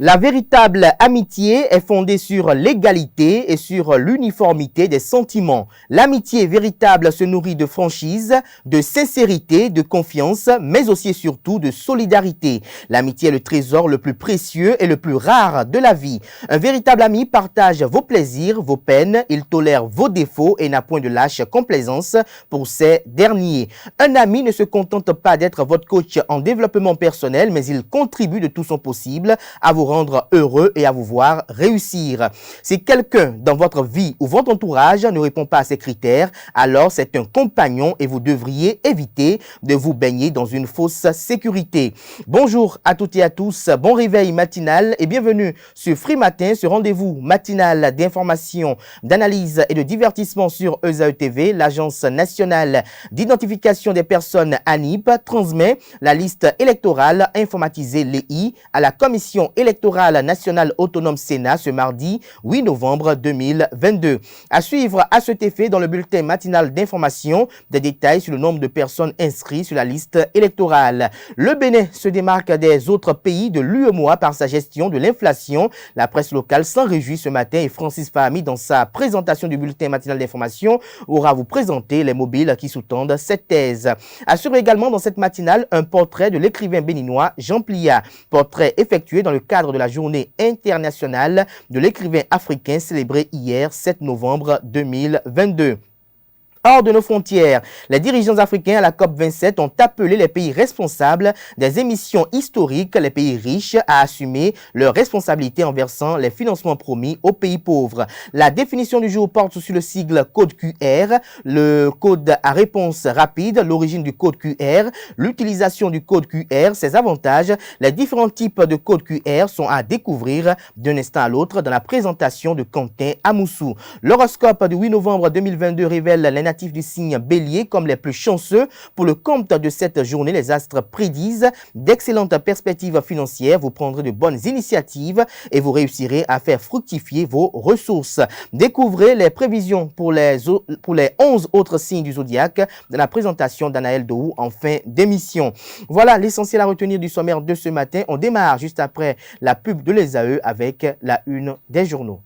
La véritable amitié est fondée sur l'égalité et sur l'uniformité des sentiments. L'amitié véritable se nourrit de franchise, de sincérité, de confiance, mais aussi et surtout de solidarité. L'amitié est le trésor le plus précieux et le plus rare de la vie. Un véritable ami partage vos plaisirs, vos peines, il tolère vos défauts et n'a point de lâche complaisance pour ces derniers. Un ami ne se contente pas d'être votre coach en développement personnel, mais il contribue de tout son possible à vous rendre heureux et à vous voir réussir. Si quelqu'un dans votre vie ou votre entourage ne répond pas à ces critères, alors c'est un compagnon et vous devriez éviter de vous baigner dans une fausse sécurité. Bonjour à toutes et à tous, bon réveil matinal et bienvenue sur Free Matin, ce rendez-vous matinal d'information, d'analyse et de divertissement sur ESAE TV. L'Agence nationale d'identification des personnes ANIP transmet la liste électorale informatisée l'EI à la Commission électorale nationale autonome Sénat ce mardi 8 novembre 2022. À suivre à cet effet dans le bulletin matinal d'information des détails sur le nombre de personnes inscrites sur la liste électorale. Le Bénin se démarque des autres pays de l'UEMOA par sa gestion de l'inflation. La presse locale s'en réjouit ce matin et Francis Fahmy, dans sa présentation du bulletin matinal d'information, aura vous présenter les mobiles qui sous-tendent cette thèse. Assure également dans cette matinale un portrait de l'écrivain béninois Jean Plia, portrait effectué dans le cadre de la journée internationale de l'écrivain africain célébrée hier 7 novembre 2022. Hors de nos frontières, les dirigeants africains à la COP27 ont appelé les pays responsables des émissions historiques, les pays riches, à assumer leurs responsabilités en versant les financements promis aux pays pauvres. La définition du jour porte sur le sigle code QR, le code à réponse rapide, l'origine du code QR, l'utilisation du code QR, ses avantages. Les différents types de code QR sont à découvrir d'un instant à l'autre dans la présentation de Quentin Amoussou. L'horoscope du 8 novembre 2022 révèle les du signe Bélier comme les plus chanceux. Pour le compte de cette journée, les astres prédisent d'excellentes perspectives financières. Vous prendrez de bonnes initiatives et vous réussirez à faire fructifier vos ressources. Découvrez les prévisions pour les 11 autres signes du zodiaque dans la présentation d'Anaël Dohou en fin d'émission. Voilà l'essentiel à retenir du sommaire de ce matin. On démarre juste après la pub de l'ESAE avec la une des journaux.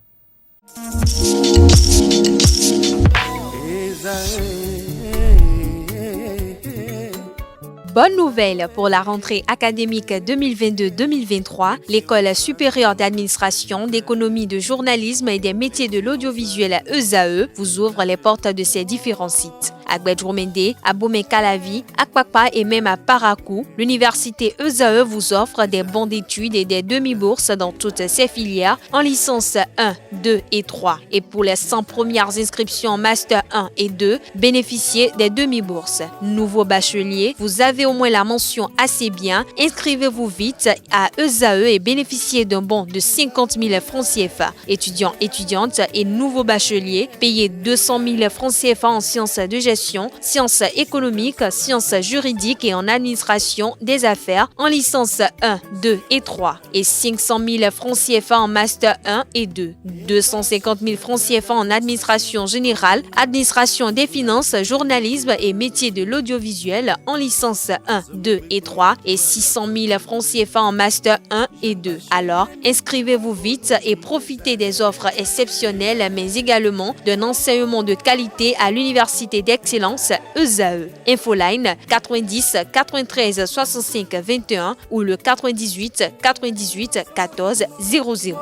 Bonne nouvelle pour la rentrée académique 2022-2023. L'École supérieure d'administration, d'économie, de journalisme et des métiers de l'audiovisuel ESAE vous ouvre les portes de ses différents sites. À Gbedjomende, à Bomé-Calavi, à Kwakpa et même à Parakou, l'université ESAE vous offre des bons d'études et des demi-bourses dans toutes ses filières en licence 1, 2 et 3. Et pour les 100 premières inscriptions en master 1 et 2, bénéficiez des demi-bourses. Nouveau bachelier, vous avez au moins la mention assez bien. Inscrivez-vous vite à ESAE et bénéficiez d'un bon de 50 000 francs CFA. Étudiants, étudiantes et nouveaux bacheliers, payez 200 000 francs CFA en sciences de gestion, sciences économiques, sciences juridiques et en administration des affaires en licence 1, 2 et 3 et 500 000 francs CFA en master 1 et 2, 250 000 francs CFA en administration générale, administration des finances, journalisme et métiers de l'audiovisuel en licence 1, 2 et 3 et 600 000 francs CFA en master 1 et 2. Alors, inscrivez-vous vite et profitez des offres exceptionnelles mais également d'un enseignement de qualité à l'université d'excellence ESAE. Infoline 90 93 65 21 ou le 98 98 14 00.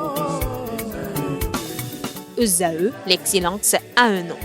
ESAE, l'excellence à un nom.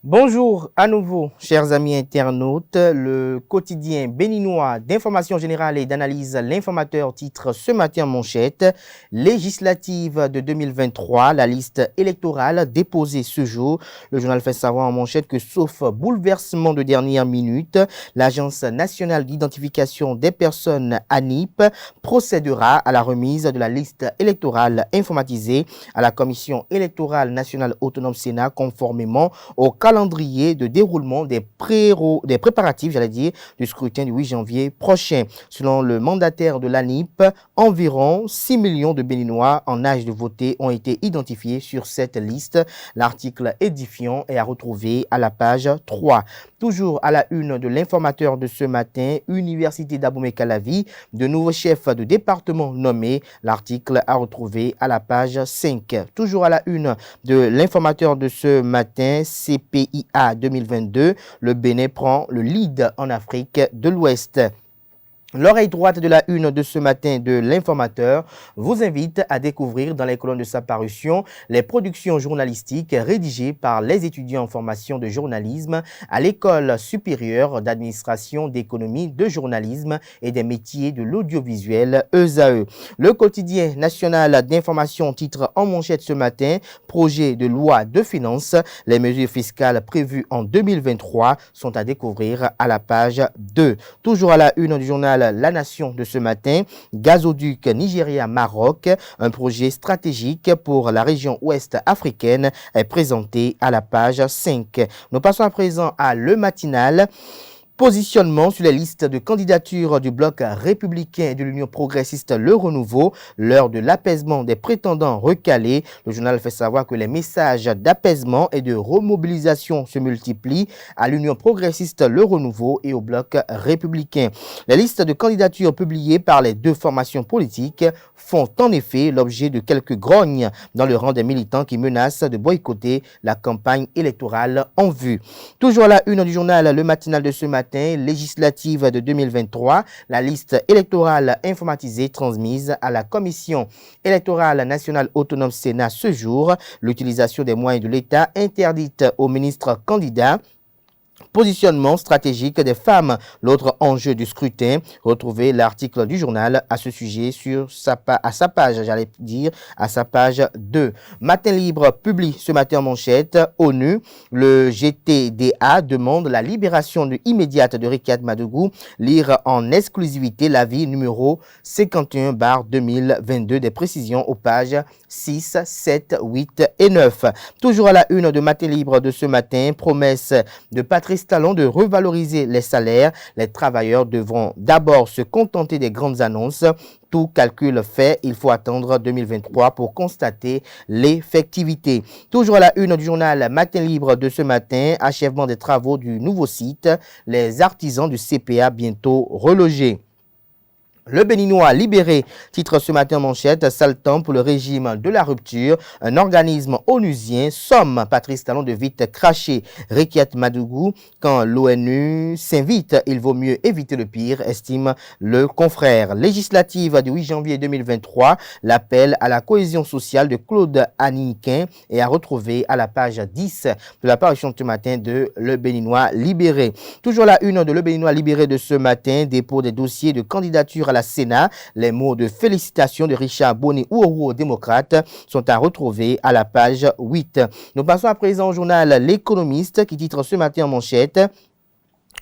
Bonjour à nouveau, chers amis internautes. Le quotidien béninois d'information générale et d'analyse, l'informateur, titre ce matin en manchette: législative de 2023, la liste électorale déposée ce jour. Le journal fait savoir en manchette que, sauf bouleversement de dernière minute, l'Agence nationale d'identification des personnes ANIP procédera à la remise de la liste électorale informatisée à la Commission électorale nationale autonome Sénat conformément au calendrier calendrier de déroulement des préparatifs, du scrutin du 8 janvier prochain. Selon le mandataire de l'ANIP, environ 6 millions de Béninois en âge de voter ont été identifiés sur cette liste. L'article édifiant est à retrouver à la page 3. Toujours à la une de l'informateur de ce matin, Université d'Abomey-Calavi, de nouveaux chefs de département nommés. L'article à retrouver à la page 5. Toujours à la une de l'informateur de ce matin, CPIA 2022, le Bénin prend le lead en Afrique de l'Ouest. L'oreille droite de la une de ce matin de l'informateur vous invite à découvrir dans les colonnes de sa parution les productions journalistiques rédigées par les étudiants en formation de journalisme à l'École supérieure d'administration d'économie, de journalisme et des métiers de l'audiovisuel ESAE. Le quotidien national d'information titre en manchette ce matin « Projet de loi de finances ». Les mesures fiscales prévues en 2023 sont à découvrir à la page 2. Toujours à la une du journal La Nation de ce matin, gazoduc Nigeria-Maroc, un projet stratégique pour la région ouest africaine est présenté à la page 5. Nous passons à présent à Le Matinal. Positionnement sur les listes de candidature du bloc républicain et de l'Union progressiste Le Renouveau, l'heure de l'apaisement des prétendants recalés. Le journal fait savoir que les messages d'apaisement et de remobilisation se multiplient à l'Union progressiste Le Renouveau et au bloc républicain. Les listes de candidature publiées par les deux formations politiques font en effet l'objet de quelques grognes dans le rang des militants qui menacent de boycotter la campagne électorale en vue. Toujours à la une du journal Le Matinal de ce matin, législative de 2023, la liste électorale informatisée transmise à la Commission électorale nationale autonome Sénat ce jour. L'utilisation des moyens de l'État interdite aux ministres candidats. Positionnement stratégique des femmes, l'autre enjeu du scrutin. Retrouvez l'article du journal à ce sujet à sa page 2. Matin Libre publie ce matin en manchette. ONU, le GTDA demande la libération immédiate de Rikiat Madougou. Lire en exclusivité l'avis numéro 51/2022 des précisions aux pages 6, 7, 8 et 9. Toujours à la une de Matin Libre de ce matin, promesse de Patrice Talon de revaloriser les salaires. Les travailleurs devront d'abord se contenter des grandes annonces. Tout calcul fait, il faut attendre 2023 pour constater l'effectivité. Toujours à la une du journal Matin Libre de ce matin, achèvement des travaux du nouveau site. Les artisans du CPA bientôt relogés. Le Béninois libéré, titre ce matin en manchette, sale temps pour le régime de la rupture. Un organisme onusien somme Patrice Talon de vite cracher Rikiat Madougou. Quand l'ONU s'invite, il vaut mieux éviter le pire, estime le confrère. Législative du 8 janvier 2023, l'appel à la cohésion sociale de Claude Aniquin est à retrouver à la page 10 de la parution de ce matin de Le Béninois libéré. Toujours la une de Le Béninois libéré de ce matin, dépôt des dossiers de candidature à la Sénat. Les mots de félicitations de Richard Bonnet Ouourou, démocrate, sont à retrouver à la page 8. Nous passons à présent au journal L'Économiste qui titre ce matin en manchette.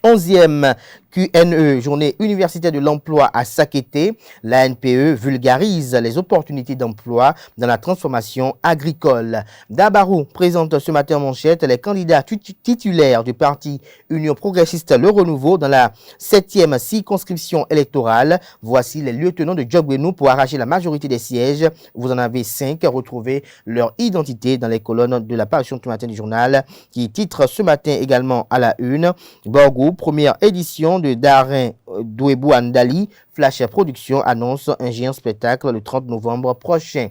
11e QNE, journée universitaire de l'emploi à Sakété. La NPE vulgarise les opportunités d'emploi dans la transformation agricole. Dabarou présente ce matin en manchette les candidats titulaires du parti Union progressiste Le Renouveau dans la 7e circonscription électorale. Voici les lieutenants de Djobouénou pour arracher la majorité des sièges. Vous en avez 5. Retrouvez leur identité dans les colonnes de la parution ce matin du journal qui titre ce matin également à la une. Borgou, première édition de Darin Douébou Andali, Flash Production annonce un géant spectacle le 30 novembre prochain.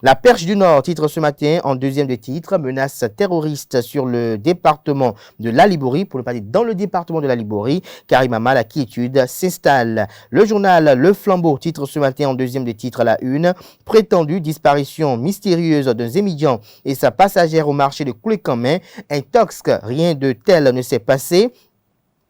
La Perche du Nord titre ce matin en deuxième de titre, menace terroriste sur le département de la Liborie, pour ne pas dire dans le département de la Liborie, Karimama, la quiétude s'installe. Le journal Le Flambeau titre ce matin en deuxième de titre à la une, prétendue disparition mystérieuse d'un émigrant et sa passagère au marché de Koulékamen, un toxique, rien de tel ne s'est passé.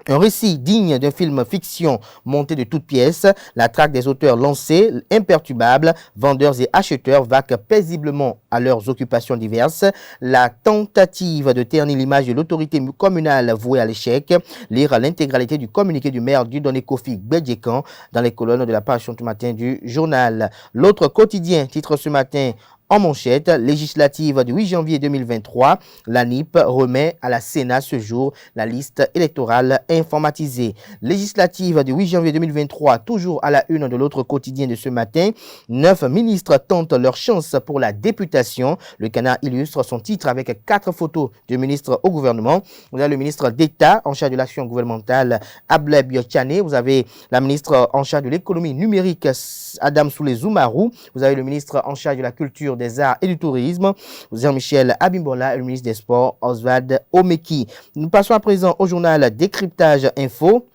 Un récit digne d'un film fiction monté de toutes pièces, la traque des auteurs lancés, imperturbables, vendeurs et acheteurs vaquent paisiblement à leurs occupations diverses. La tentative de ternir l'image de l'autorité communale vouée à l'échec. Lire l'intégralité du communiqué du maire du Doné Kofi Bedjekan dans les colonnes de la page ce matin du journal. L'autre quotidien titre ce matin En manchette, législative du 8 janvier 2023, la NIP remet à la Sénat ce jour la liste électorale informatisée. Législative du 8 janvier 2023, toujours à la une de l'autre quotidien de ce matin, 9 ministres tentent leur chance pour la députation. Le Canard illustre son titre avec 4 photos de ministres au gouvernement. Vous avez le ministre d'État en charge de l'action gouvernementale, Ableb Yochane. Vous avez la ministre en charge de l'économie numérique, Adam Soulé Zoumarou. Vous avez le ministre en charge de la culture, des arts et du tourisme, Jean-Michel Abimbola, et le ministre des Sports, Oswald Omeki. Nous passons à présent au journal Décryptage Info.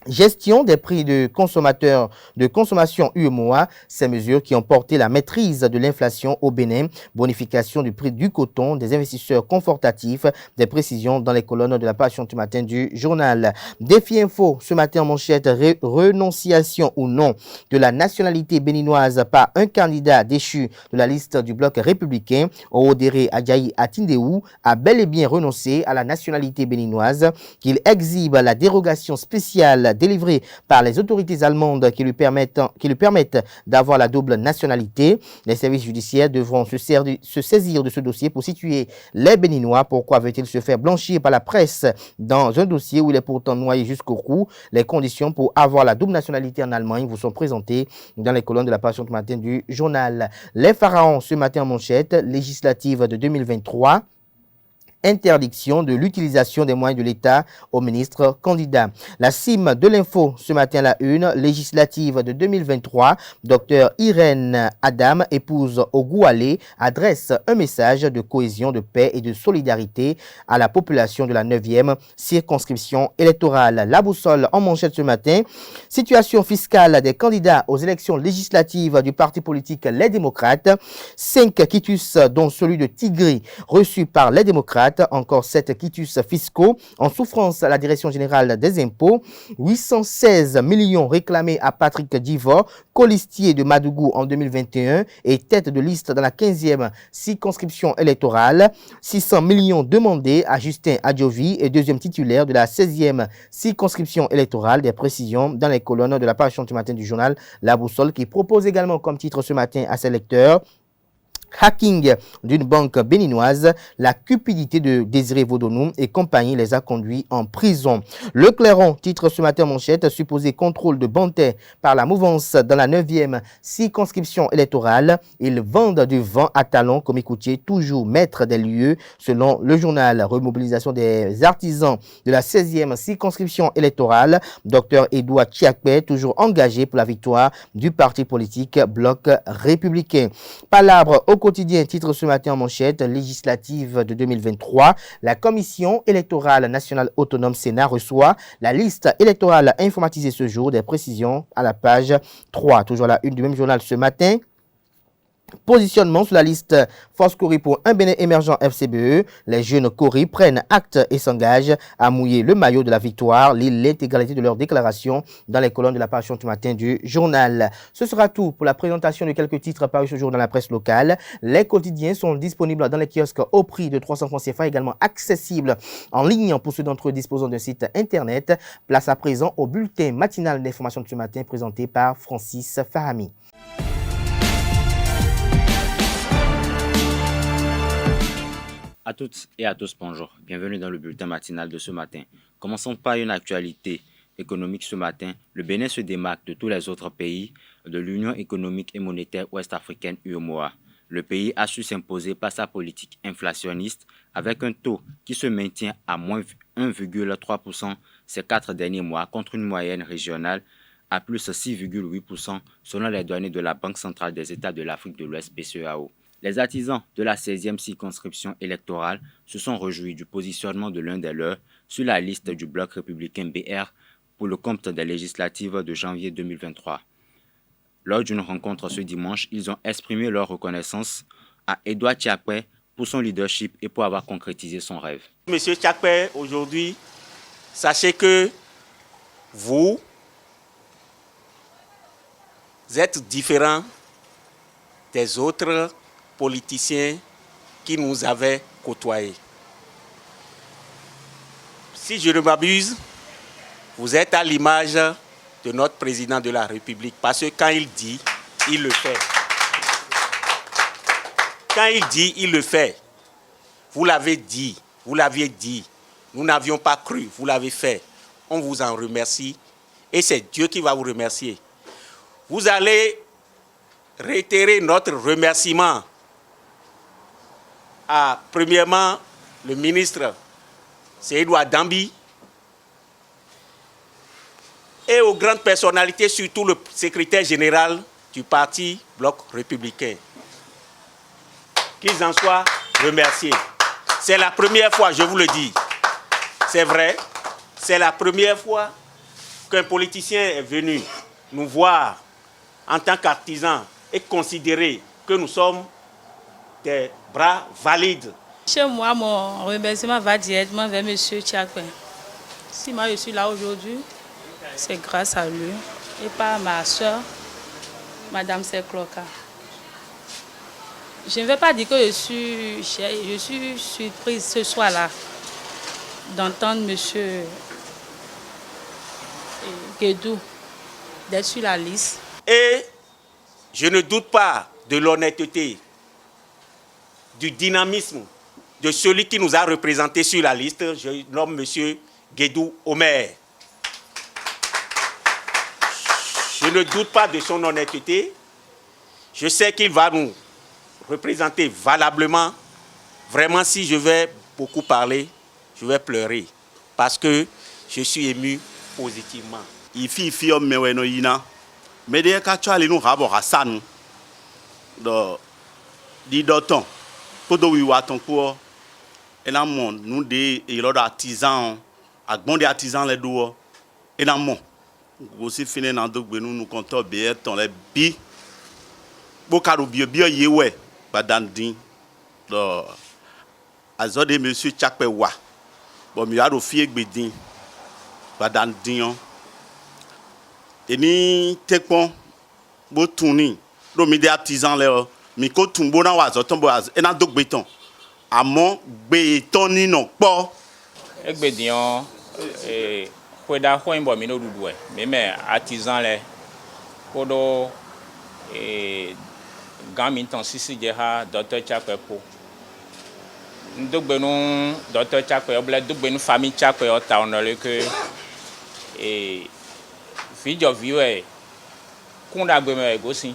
Gestion des prix de consommation UEMOA, ces mesures qui ont porté la maîtrise de l'inflation au Bénin, bonification du prix du coton, des investisseurs confortatifs, des précisions dans les colonnes de la page du matin du journal. Défi Info, ce matin en manchette, renonciation ou non de la nationalité béninoise par un candidat déchu de la liste du bloc républicain, Oodere Adjaï Atindeou, a bel et bien renoncé à la nationalité béninoise, qu'il exhibe la dérogation spéciale délivrée par les autorités allemandes qui lui permettent d'avoir la double nationalité. Les services judiciaires devront se saisir de ce dossier pour situer les Béninois. Pourquoi veut-il se faire blanchir par la presse dans un dossier où il est pourtant noyé jusqu'au cou? Les conditions pour avoir la double nationalité en Allemagne vous sont présentées dans les colonnes de la page ce matin du journal. Les pharaons ce matin en manchette, législative de 2023. Interdiction de l'utilisation des moyens de l'État aux ministres candidats. La cime de l'info ce matin à la une, législative de 2023, Dr Irène Adam, épouse Ogoualé, adresse un message de cohésion, de paix et de solidarité à la population de la 9e circonscription électorale. La boussole en manchette ce matin, situation fiscale des candidats aux élections législatives du parti politique Les Démocrates, 5 quitus dont celui de Tigri reçu par les démocrates. Encore 7 quitus fiscaux en souffrance à la Direction générale des impôts. 816 millions réclamés à Patrick Divor, colistier de Madougou en 2021 et tête de liste dans la 15e circonscription électorale. 600 millions demandés à Justin Adjovi et deuxième titulaire de la 16e circonscription électorale. Des précisions dans les colonnes de la page du matin du journal La Boussole, qui propose également comme titre ce matin à ses lecteurs: hacking d'une banque béninoise, la cupidité de Désiré Vaudonou et compagnie les a conduits en prison. Le Clairon titre ce matin manchette, supposé contrôle de Bantais par la mouvance dans la 9e circonscription électorale. Ils vendent du vent à talons comme écoutier, toujours maître des lieux selon le journal. Remobilisation des artisans de la 16e circonscription électorale. Dr Edouard Chiakpe, toujours engagé pour la victoire du parti politique Bloc républicain. Palabre au quotidien titre ce matin en manchette, législative de 2023, la Commission électorale nationale autonome Sénat reçoit la liste électorale informatisée ce jour. Des précisions à la page 3. Toujours la une du même journal ce matin. Positionnement sur la liste Force Cori pour un Bénin émergent FCBE. Les jeunes Cori prennent acte et s'engagent à mouiller le maillot de la victoire. L'intégralité de leur déclaration dans les colonnes de la page du matin du journal. Ce sera tout pour la présentation de quelques titres parus ce jour dans la presse locale. Les quotidiens sont disponibles dans les kiosques au prix de 300 francs CFA, également accessibles en ligne pour ceux d'entre eux disposant d'un site internet. Place à présent au bulletin matinal d'information de ce matin présenté par Francis Fahami. À toutes et à tous, bonjour. Bienvenue dans le bulletin matinal de ce matin. Commençons par une actualité économique ce matin. Le Bénin se démarque de tous les autres pays de l'Union économique et monétaire ouest-africaine UEMOA. Le pays a su s'imposer par sa politique inflationniste avec un taux qui se maintient à moins 1,3% ces 4 derniers mois contre une moyenne régionale à plus 6,8% selon les données de la Banque centrale des États de l'Afrique de l'Ouest BCEAO. Les artisans de la 16e circonscription électorale se sont réjouis du positionnement de l'un des leurs sur la liste du bloc républicain BR pour le compte des législatives de janvier 2023. Lors d'une rencontre ce dimanche, ils ont exprimé leur reconnaissance à Edouard Chiakpe pour son leadership et pour avoir concrétisé son rêve. Monsieur Chiakpe, aujourd'hui, sachez que vous êtes différent des autres politiciens qui nous avaient côtoyés. Si je ne m'abuse, vous êtes à l'image de notre président de la République, parce que quand il dit, il le fait. Quand il dit, il le fait. Vous l'avez dit, vous l'aviez dit. Nous n'avions pas cru, vous l'avez fait. On vous en remercie et c'est Dieu qui va vous remercier. Vous allez réitérer notre remerciement à, premièrement, le ministre Seydou Adambi et aux grandes personnalités, surtout le secrétaire général du parti Bloc républicain. Qu'ils en soient remerciés. C'est la première fois, je vous le dis, c'est vrai, c'est la première fois qu'un politicien est venu nous voir en tant qu'artisan et considérer que nous sommes des bras valides. Chez moi, mon remerciement va directement vers M. Tchakpe. Si moi je suis là aujourd'hui, c'est grâce à lui et par ma soeur, Madame Sekloka. Je ne vais pas dire que je suis surprise ce soir-là d'entendre M. Guédou d'être sur la liste. Et je ne doute pas de l'honnêteté, du dynamisme de celui qui nous a représentés sur la liste. Je nomme M. Guédou Omer. Je ne doute pas de son honnêteté. Je sais qu'il va nous représenter valablement. Vraiment, si je vais beaucoup parler, je vais pleurer parce que je suis ému positivement. Ifi mewe no yina. Mede ka chali no rabo hasanu. Di doton. Podo wi waton ko. Ena mon nous de ilo artisans, agbon de artisans les do. Ena mon. Aussi fini nan do gbe nous konto be ton le bi. Bo karu bi yewe badandin. Do azode monsieur Tchakpe wa. Bon mi ado fi egbedin badandin. Eni tekpon bo tuni do mi de artisan le mi ko tumbo na wa zoton bo ena do gbeton amo gbeton ni no po egbedion kweda ho imbo mi no dudu me artisan le kodo gami ton sisi je ha Dr. Tchakpe po ndogbenu Dr. Tchakpe obla dogbenu famille Tchakpe o ta on le que fijo viwe kunda gbe me gosin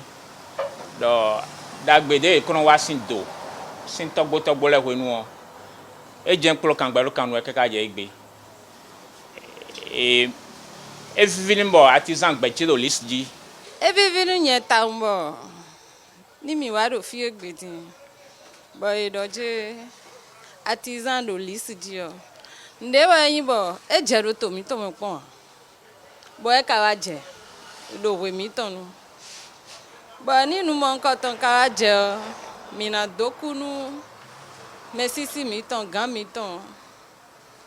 do dagbede kono wa sin do sin togbo le hwenu o e jen klo kan gba lo kanu e keka je igbe e vivinimbo artisan gbe ti lo list ji E vivinu nye tambo ni mi wa do fi egbedin bo e doje artisan do list ji o ndewa yin bo e jero to mi to mo pon bo e ka wa je do we mi tonu bo ninu mo nkan ton ka wa je o mi na dokunu mesisi mi ton gan mi ton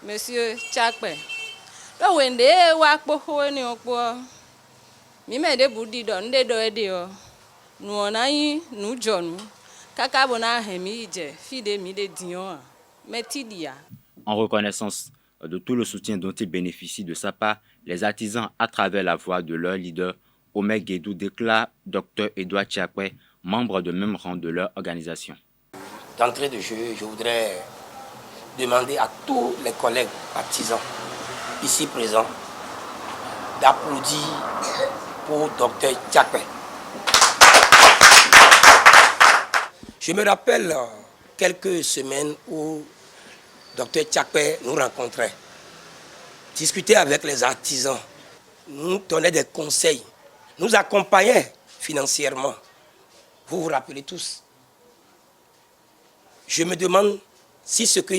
monsieur Tchakpe do we nde wa po ho ni opo mi me de budi do nde do e de o nu ona yin nu jonu kaka bona hemi je fide mi de dion metidia. En reconnaissance de tout le soutien dont ils bénéficient de sa part, les artisans, à travers la voix de leur leader, Omer Guédou, déclarent Dr. Edouard Tchakpe, membre de même rang de leur organisation. D'entrée de jeu, je voudrais demander à tous les collègues artisans ici présents d'applaudir pour Dr. Tchakpe. Je me rappelle quelques semaines où Dr. Tchakpe nous rencontrait, discutait avec les artisans, nous donnait des conseils, nous accompagnait financièrement. Vous vous rappelez tous. Je me demande si ce que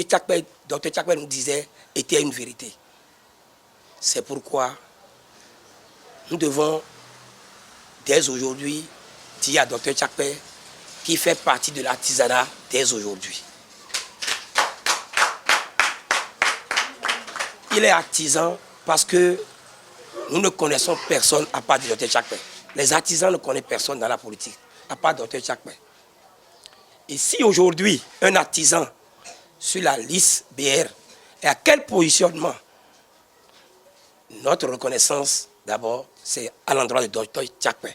Dr. Tchakpe nous disait était une vérité. C'est pourquoi nous devons dès aujourd'hui dire à Dr. Tchakpe qui fait partie de l'artisanat dès aujourd'hui. Il est artisan parce que nous ne connaissons personne à part de Dr. Tchakpe. Les artisans ne connaissent personne dans la politique à part Dr. Tchakpe. Et si aujourd'hui un artisan sur la liste BR est à quel positionnement, notre reconnaissance d'abord c'est à l'endroit de Dr. Tchakpe.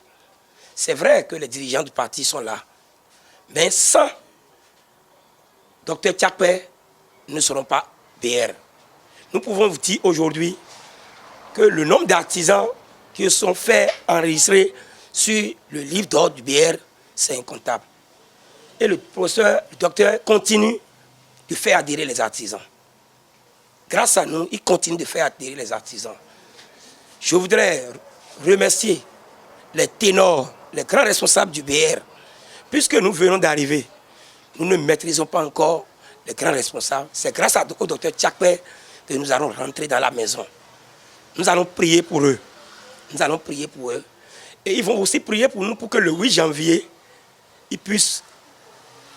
C'est vrai que les dirigeants du parti sont là, mais sans Dr Tchakpé ne seront pas BR. Nous pouvons vous dire aujourd'hui que le nombre d'artisans qui sont faits enregistrer sur le livre d'ordre du BR, c'est incontable. Et le professeur, le docteur continue de faire adhérer les artisans. Grâce à nous, il continue de faire adhérer les artisans. Je voudrais remercier les ténors, les grands responsables du BR. Puisque nous venons d'arriver, nous ne maîtrisons pas encore les grands responsables. C'est grâce au docteur Tchakpé que nous allons rentrer dans la maison. Nous allons prier pour eux. Nous allons prier pour eux. Et ils vont aussi prier pour nous pour que le 8 janvier, ils puissent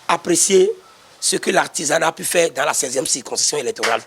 apprécier ce que l'artisanat a pu faire dans la 16e circonscription électorale.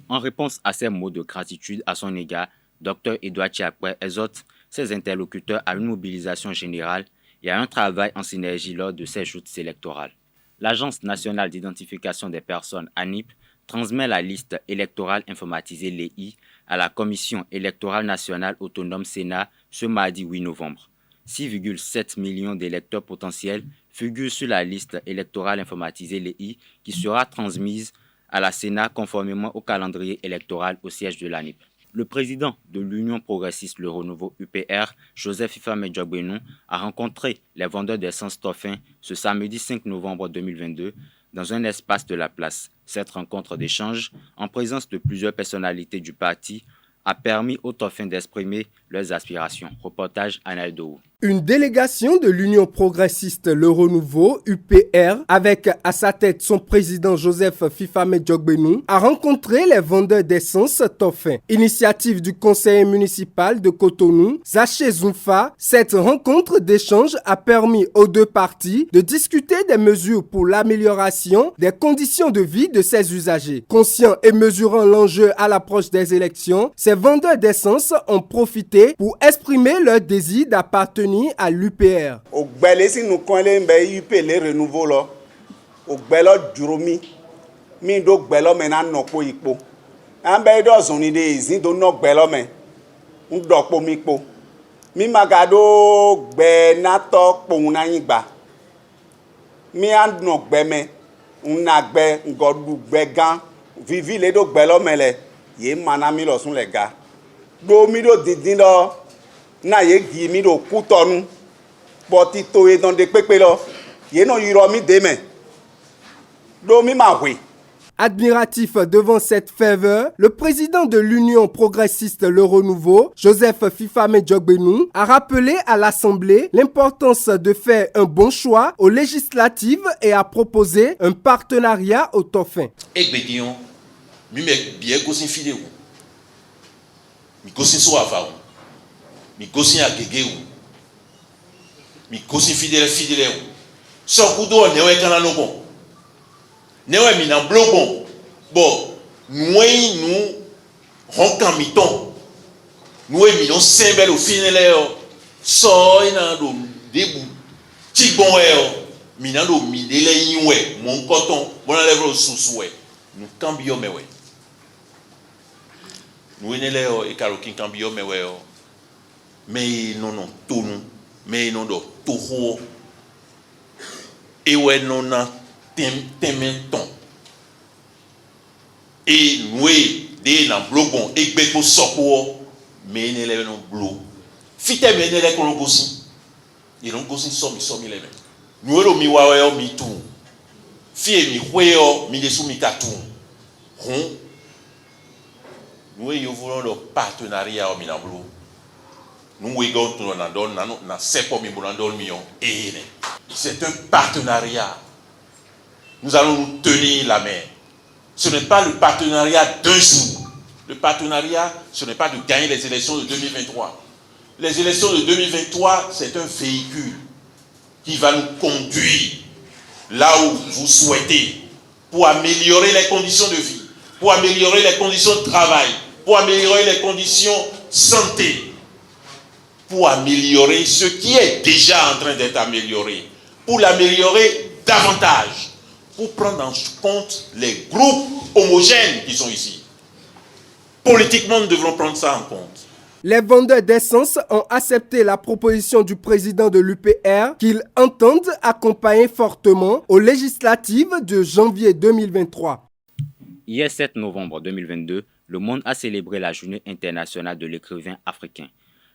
En réponse à ces mots de gratitude à son égard, Dr Edouard Tchakpé exhorte ses interlocuteurs à une mobilisation générale et à un travail en synergie lors de ces joutes électorales. L'Agence nationale d'identification des personnes, ANIP, transmet la liste électorale informatisée l'EI à la Commission électorale nationale autonome Sénat ce mardi 8 novembre. 6,7 millions d'électeurs potentiels figurent sur la liste électorale informatisée l'EI qui sera transmise à la Sénat conformément au calendrier électoral au siège de l'ANIP. Le président de l'Union progressiste Le Renouveau UPR, Joseph Fifame Diogbenou, a rencontré les vendeurs d'essence Toffin ce samedi 5 novembre 2022 dans un espace de la place. Cette rencontre d'échange, en présence de plusieurs personnalités du parti, a permis aux Toffins d'exprimer leurs aspirations. Reportage Analdo. Une délégation de l'Union progressiste Le Renouveau, UPR, avec à sa tête son président Joseph Fifame Diogbenou, a rencontré les vendeurs d'essence Toffin. Initiative du conseiller municipal de Cotonou, Zaché Zoumfa, cette rencontre d'échange a permis aux deux parties de discuter des mesures pour l'amélioration des conditions de vie de ses usagers. Conscients et mesurant l'enjeu à l'approche des élections, ces vendeurs d'essence ont profité pour exprimer leur désir d'appartenir à l'UPR. Au gbele si nous connaissons UP le renouveau là, au gbelo juromi, mi do gbelo mena nokpo ikpo. Ambe do zoni de izin do no gbelo me, ndokpo mi po. Mi magado gbe na to po una yigba. Mi an no gbe me, una gbe ngodu gbe gan, vivi le do gbelo me le, ye mana mi lo sun le ga. Do mi do didin lo na ye gi mi do kutonu boti to e don de pepe lo ye no yiro mi de me do mi ma hwe. Admiratif devant cette ferveur, le président de l'Union progressiste Le Renouveau, Joseph Fifame Diogbenou, a rappelé à l'Assemblée l'importance de faire un bon choix aux législatives et a proposé un partenariat au Toffin. Egbedion, mi me bien gosin fide ou. Mi gosin so ava ou. Mi gosin agege ou. Mi gosin fidèle ou. So kudo ne we kana no bon. Ne we mi na blo bon. Bon, nous honkan mi ton. Nous mi non sembel au finele so ina do debu. Ti bon mi na do mi dele yin we mon coton bon lèvre sous we. Nous cambio me we. Nous ne le e karokin cambio me we. Mais non tout nous mais non do tout et ouais non na tementon et nous de na blogon et beko sopo mais ne le non blo fite mais ne le ko gosi et non gosi somi le nous ro mi wa wa mi tout fie mi hweo mi desu mi katu nous yo voulons le partenariat au mi na blo. C'est un partenariat. Nous allons nous tenir la main. Ce n'est pas le partenariat d'un jour. Le partenariat, ce n'est pas de gagner les élections de 2023. Les élections de 2023, c'est un véhicule qui va nous conduire là où vous souhaitez pour améliorer les conditions de vie, pour améliorer les conditions de travail, pour améliorer les conditions de santé, pour améliorer ce qui est déjà en train d'être amélioré, pour l'améliorer davantage, pour prendre en compte les groupes homogènes qui sont ici. Politiquement, nous devrons prendre ça en compte. Les vendeurs d'essence ont accepté la proposition du président de l'UPR qu'ils entendent accompagner fortement aux législatives de janvier 2023. Hier 7 novembre 2022, le monde a célébré la journée internationale de l'écrivain africain.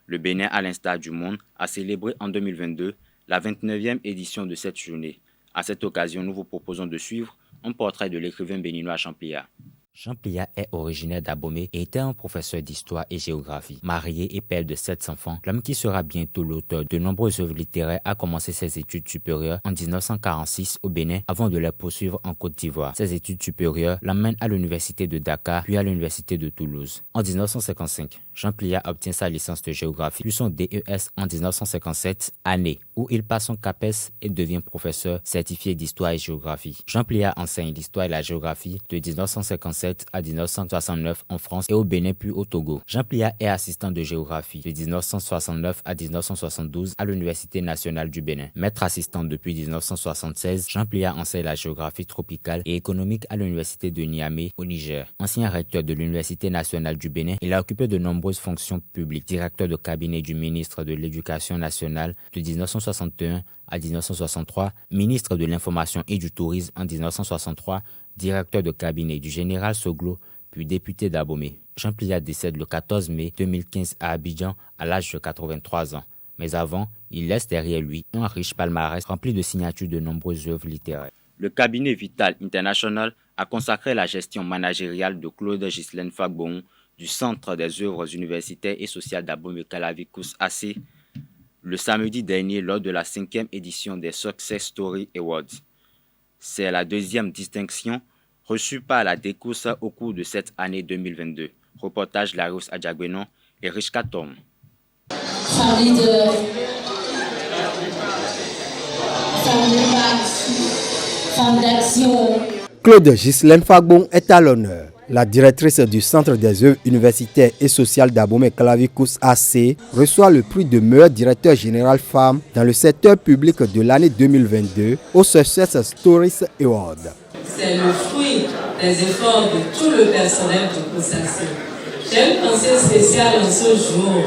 Le Bénin, à l'instar du monde, a célébré en 2022 la 29e édition de cette journée. À cette occasion, nous vous proposons de suivre un portrait de l'écrivain béninois Jean Plia. Jean Plia est originaire d'Abomey et était un professeur d'histoire et géographie. Marié et père de 7 enfants, l'homme qui sera bientôt l'auteur de nombreuses œuvres littéraires a commencé ses études supérieures en 1946 au Bénin avant de les poursuivre en Côte d'Ivoire. Ses études supérieures l'emmènent à l'université de Dakar puis à l'université de Toulouse. En 1955, Jean Plia obtient sa licence de géographie puis son DES en 1957, année où il passe son CAPES et devient professeur certifié d'histoire et géographie. Jean Plia enseigne l'histoire et la géographie de 1957 à 1969 en France et au Bénin puis au Togo. Jean Plia est assistant de géographie de 1969 à 1972 à l'Université nationale du Bénin. Maître assistant depuis 1976, Jean Plia enseigne la géographie tropicale et économique à l'Université de Niamey au Niger. Ancien recteur de l'Université nationale du Bénin, il a occupé de nombreuses fonctions publiques. Directeur de cabinet du ministre de l'Éducation nationale de 1961 à 1963, ministre de l'Information et du Tourisme en 1963, directeur de cabinet du général Soglo, puis député d'Abomey. Jean Plia décède le 14 mai 2015 à Abidjan à l'âge de 83 ans. Mais avant, il laisse derrière lui un riche palmarès rempli de signatures de nombreuses œuvres littéraires. Le cabinet Vital International a consacré la gestion managériale de Claude Ghislaine Fagbon du Centre des œuvres universitaires et sociales d'Abomey-Calavi-Kous AC le samedi dernier lors de la 5e édition des Success Story Awards. C'est la deuxième distinction reçue par la DECOUS au cours de cette année 2022. Reportage Larius Adjagbenon et Richka Tom. Femme leader, femme de femme d'action. Claude Ghislaine Fagbon est à l'honneur. La directrice du Centre des œuvres universitaires et sociales d'Abomey-Calavi-Kous AC reçoit le prix de meilleur directeur général femme dans le secteur public de l'année 2022 au Success Stories Award. C'est le fruit des efforts de tout le personnel du COSAC. J'ai une pensée spéciale en ce jour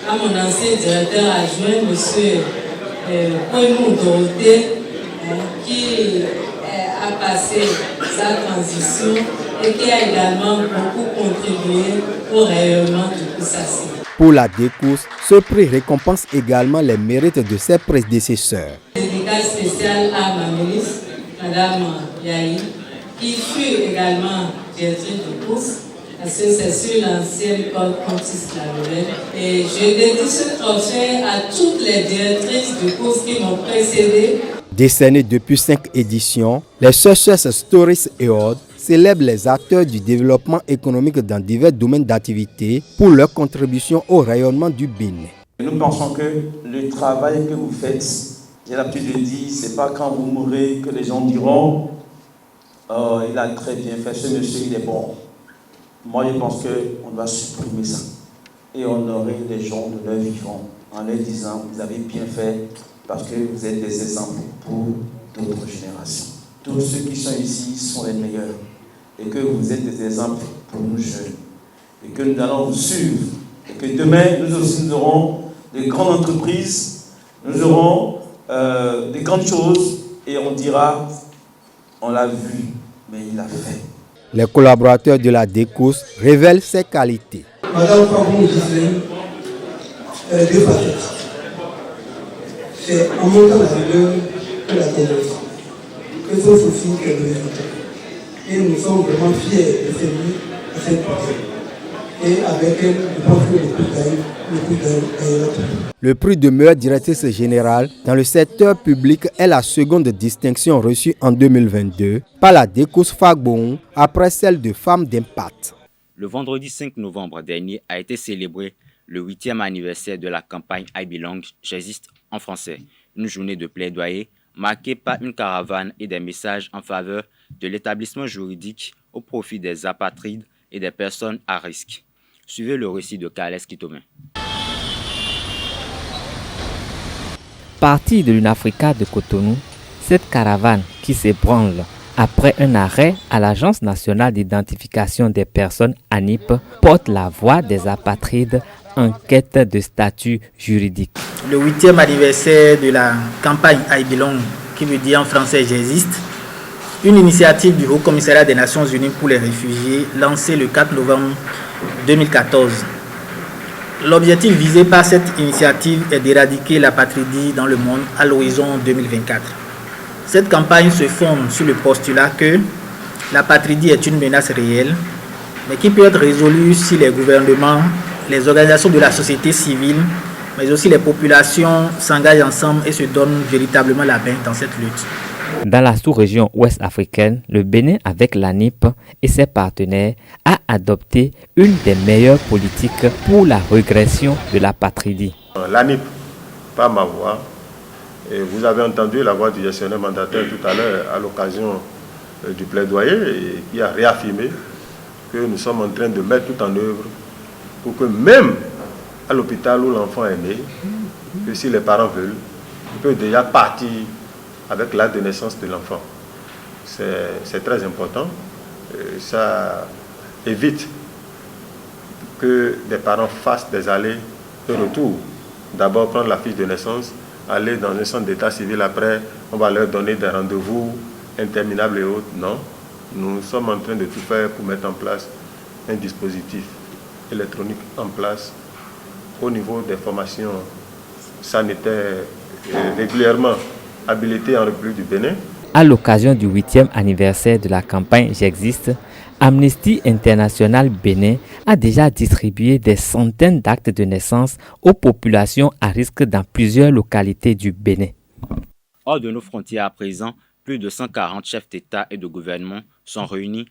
à mon ancien directeur adjoint, M. Poimou Dorothée, qui a passé sa transition et qui a également beaucoup contribué au rayonnement du COSAC. Pour la DECOUS, ce prix récompense également les mérites de ses prédécesseurs. Dédicace spéciale à ma ministre, Mme Yahi, qui fut également directrice de course, parce que c'est sur l'ancienne école Pontis Laurel. Et je dédie ce trophée à toutes les directrices de course qui m'ont précédé. Décernés depuis 5 éditions, les Success Stories Awards célèbrent les acteurs du développement économique dans divers domaines d'activité pour leur contribution au rayonnement du Bénin. Nous pensons que le travail que vous faites, j'ai l'habitude de dire, ce n'est pas quand vous mourrez que les gens diront oh, il a très bien fait, ce monsieur il est bon. Moi je pense qu'on doit supprimer ça et honorer les gens de leur vivant en leur disant vous avez bien fait parce que vous êtes des exemples pour d'autres générations. Tous ceux qui sont ici sont les meilleurs et que vous êtes des exemples pour nous jeunes et que nous allons vous suivre et que demain nous aussi nous aurons des grandes entreprises, nous aurons des grandes choses et on dira on l'a vu mais il a fait. Les collaborateurs de la DECOUS révèlent ses qualités. Madame Fagbon Ghislaine, elle a deux facettes. C'est en montant la valeur que la connaissance, que ce aussi qu'elle veut. Et nous sommes vraiment fiers de servir à cette personne. Et avec elle, je pense que le coup d'elle est là. Le prix de meilleure directrice générale dans le secteur public est la seconde distinction reçue en 2022 par la DECOUS Fagbon après celle de Femmes d'Impact. Le vendredi 5 novembre dernier a été célébré le 8e anniversaire de la campagne I Belong, j'existe en français. Une journée de plaidoyer marquée par une caravane et des messages en faveur de l'établissement juridique au profit des apatrides et des personnes à risque. Suivez le récit de Carles Kitomen. Partie de l'Unafrica de Cotonou, cette caravane qui s'ébranle après un arrêt à l'Agence nationale d'identification des personnes ANIP porte la voix des apatrides en quête de statut juridique. Le 8e anniversaire de la campagne I Belong, qui veut dire en français J'existe, une initiative du Haut Commissariat des Nations Unies pour les réfugiés lancée le 4 novembre 2014. L'objectif visé par cette initiative est d'éradiquer l'apatridie dans le monde à l'horizon 2024. Cette campagne se fonde sur le postulat que l'apatridie est une menace réelle, mais qui peut être résolue si les gouvernements, les organisations de la société civile, mais aussi les populations s'engagent ensemble et se donnent véritablement la main dans cette lutte. Dans la sous-région ouest africaine, le Bénin, avec l'ANIP et ses partenaires, a adopté une des meilleures politiques pour la régression de l'apatridie. L'ANIP, pas ma voix. Et vous avez entendu la voix du gestionnaire mandataire tout à l'heure à l'occasion du plaidoyer et qui a réaffirmé que nous sommes en train de mettre tout en œuvre pour que même à l'hôpital où l'enfant est né, que si les parents veulent, ils peuvent déjà partir avec l'acte de naissance de l'enfant. C'est très important. Ça évite que des parents fassent des allers et retours. D'abord prendre la fiche de naissance, aller dans un centre d'état civil, après on va leur donner des rendez-vous interminables et autres. Non, nous sommes en train de tout faire pour mettre en place un dispositif électronique en place au niveau des formations sanitaires régulièrement habilitées en République du Bénin. À l'occasion du 8e anniversaire de la campagne J'existe, Amnesty International Bénin a déjà distribué des centaines d'actes de naissance aux populations à risque dans plusieurs localités du Bénin. Hors de nos frontières à présent, plus de 140 chefs d'État et de gouvernement sont réunis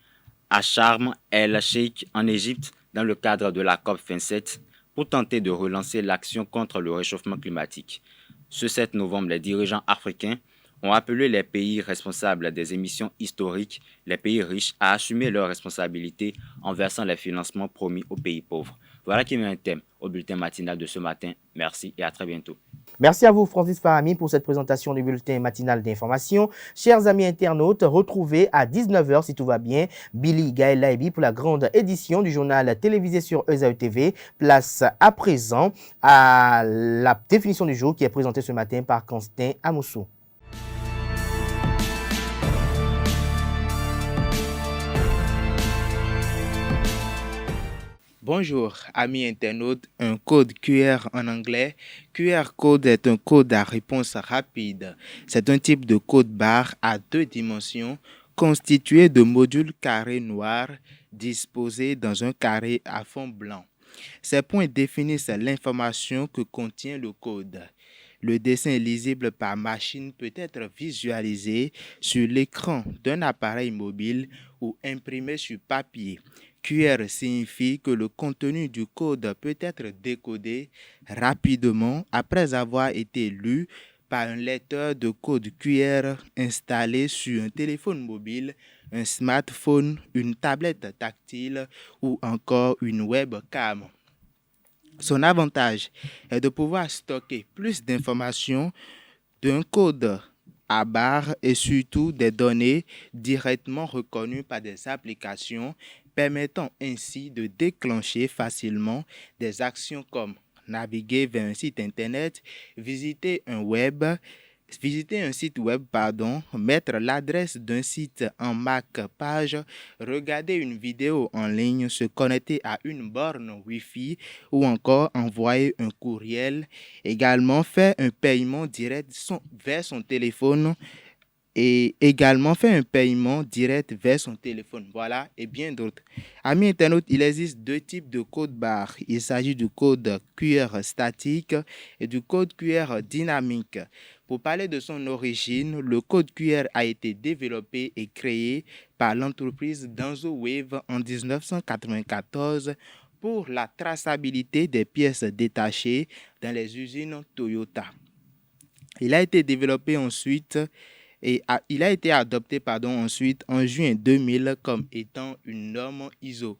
à Sharm el-Sheikh en Égypte dans le cadre de la COP27 pour tenter de relancer l'action contre le réchauffement climatique. Ce 7 novembre, les dirigeants africains ont appelé les pays responsables des émissions historiques, les pays riches, à assumer leurs responsabilités en versant les financements promis aux pays pauvres. Voilà qui met un thème au bulletin matinal de ce matin. Merci et à très bientôt. Merci à vous, Francis Fahami, pour cette présentation du bulletin matinal d'information. Chers amis internautes, retrouvez à 19h, si tout va bien, Billy Gaël Laibi pour la grande édition du journal télévisé sur ESAE TV. Place à présent à la définition du jour qui est présentée ce matin par Constant Amoussou. Bonjour, amis internautes, un code QR en anglais. QR code est un code à réponse rapide. C'est un type de code barre à 2 dimensions constitué de modules carrés noirs disposés dans un carré à fond blanc. Ces points définissent l'information que contient le code. Le dessin lisible par machine peut être visualisé sur l'écran d'un appareil mobile ou imprimé sur papier. QR signifie que le contenu du code peut être décodé rapidement après avoir été lu par un lecteur de code QR installé sur un téléphone mobile, un smartphone, une tablette tactile ou encore une webcam. Son avantage est de pouvoir stocker plus d'informations d'un code à barre et surtout des données directement reconnues par des applications, permettant ainsi de déclencher facilement des actions comme naviguer vers un site internet, visiter un site web, mettre l'adresse d'un site en marque-page, regarder une vidéo en ligne, se connecter à une borne Wi-Fi ou encore envoyer un courriel, également faire un paiement direct vers son téléphone voilà, et bien d'autres. Amis internautes, il existe 2 types de code barre. Il s'agit du code QR statique et du code QR dynamique. Pour parler de son origine, le code QR a été développé et créé par l'entreprise DanzoWave en 1994 pour la traçabilité des pièces détachées dans les usines Toyota. Il a été développé ensuite et il a été adopté ensuite en juin 2000 comme étant une norme ISO.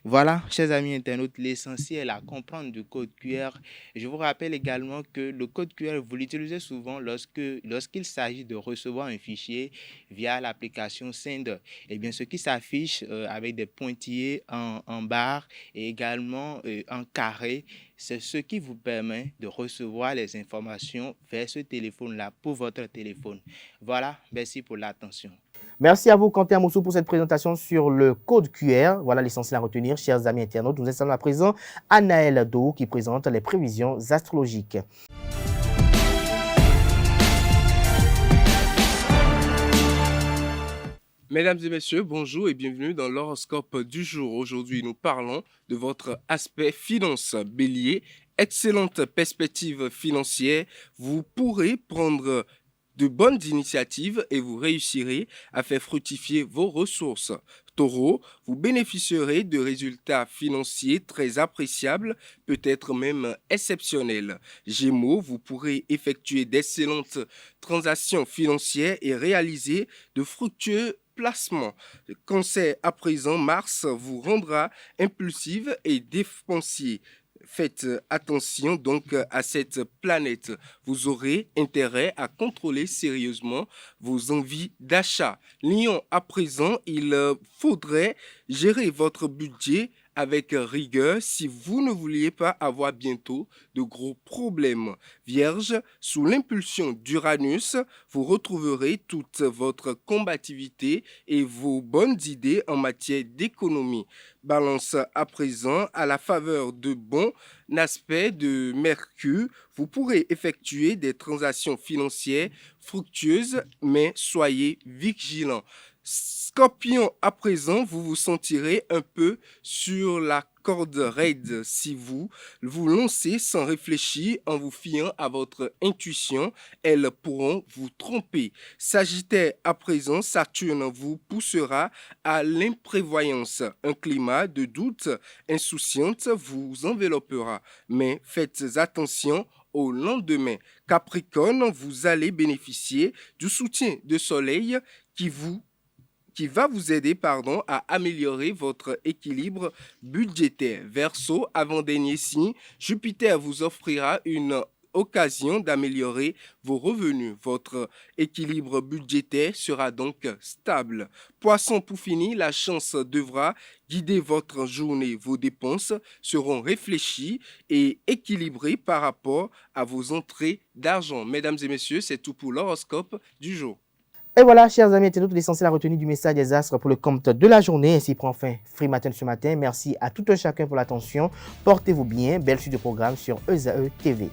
Voilà, chers amis internautes, l'essentiel à comprendre du code QR. Je vous rappelle également que le code QR, vous l'utilisez souvent lorsqu'il s'agit de recevoir un fichier via l'application Send. Eh bien, ce qui s'affiche avec des pointillés en barre et également en carré, c'est ce qui vous permet de recevoir les informations vers ce téléphone-là pour votre téléphone. Voilà, merci pour l'attention. Merci à vous, Quentin Moussou, pour cette présentation sur le code QR. Voilà l'essentiel à retenir, chers amis internautes. Nous installons à présent Anaël Do qui présente les prévisions astrologiques. Mesdames et messieurs, bonjour et bienvenue dans l'horoscope du jour. Aujourd'hui, nous parlons de votre aspect finance. Bélier, excellente perspective financière. Vous pourrez prendre de bonnes initiatives et vous réussirez à faire fructifier vos ressources. Taureau, vous bénéficierez de résultats financiers très appréciables, peut-être même exceptionnels. Gémeaux, vous pourrez effectuer d'excellentes transactions financières et réaliser de fructueux placements. Cancer, à présent, Mars vous rendra impulsive et dépensier. Faites attention donc à cette planète. Vous aurez intérêt à contrôler sérieusement vos envies d'achat. Lion, à présent, il faudrait gérer votre budget avec rigueur si vous ne vouliez pas avoir bientôt de gros problèmes. Vierge, sous l'impulsion d'Uranus, vous retrouverez toute votre combativité et vos bonnes idées en matière d'économie. Balance, à présent, à la faveur de bons aspects de Mercure, vous pourrez effectuer des transactions financières fructueuses, mais soyez vigilants. Scorpion, à présent, vous vous sentirez un peu sur la corde raide si vous vous lancez sans réfléchir en vous fiant à votre intuition. Elles pourront vous tromper. Sagittaire, à présent, Saturne vous poussera à l'imprévoyance. Un climat de doute insouciante vous enveloppera. Mais faites attention au lendemain. Capricorne, vous allez bénéficier du soutien de Soleil qui va vous aider à améliorer votre équilibre budgétaire. Verseau, avant-dernier signe, Jupiter vous offrira une occasion d'améliorer vos revenus. Votre équilibre budgétaire sera donc stable. Poisson, pour finir, la chance devra guider votre journée. Vos dépenses seront réfléchies et équilibrées par rapport à vos entrées d'argent. Mesdames et messieurs, c'est tout pour l'horoscope du jour. Et voilà, chers amis internautes, l'essentiel à retenir du message des astres pour le compte de la journée. Ainsi prend fin Free Matin ce matin. Merci à tout un chacun pour l'attention. Portez-vous bien. Belle suite de programme sur ESAE TV.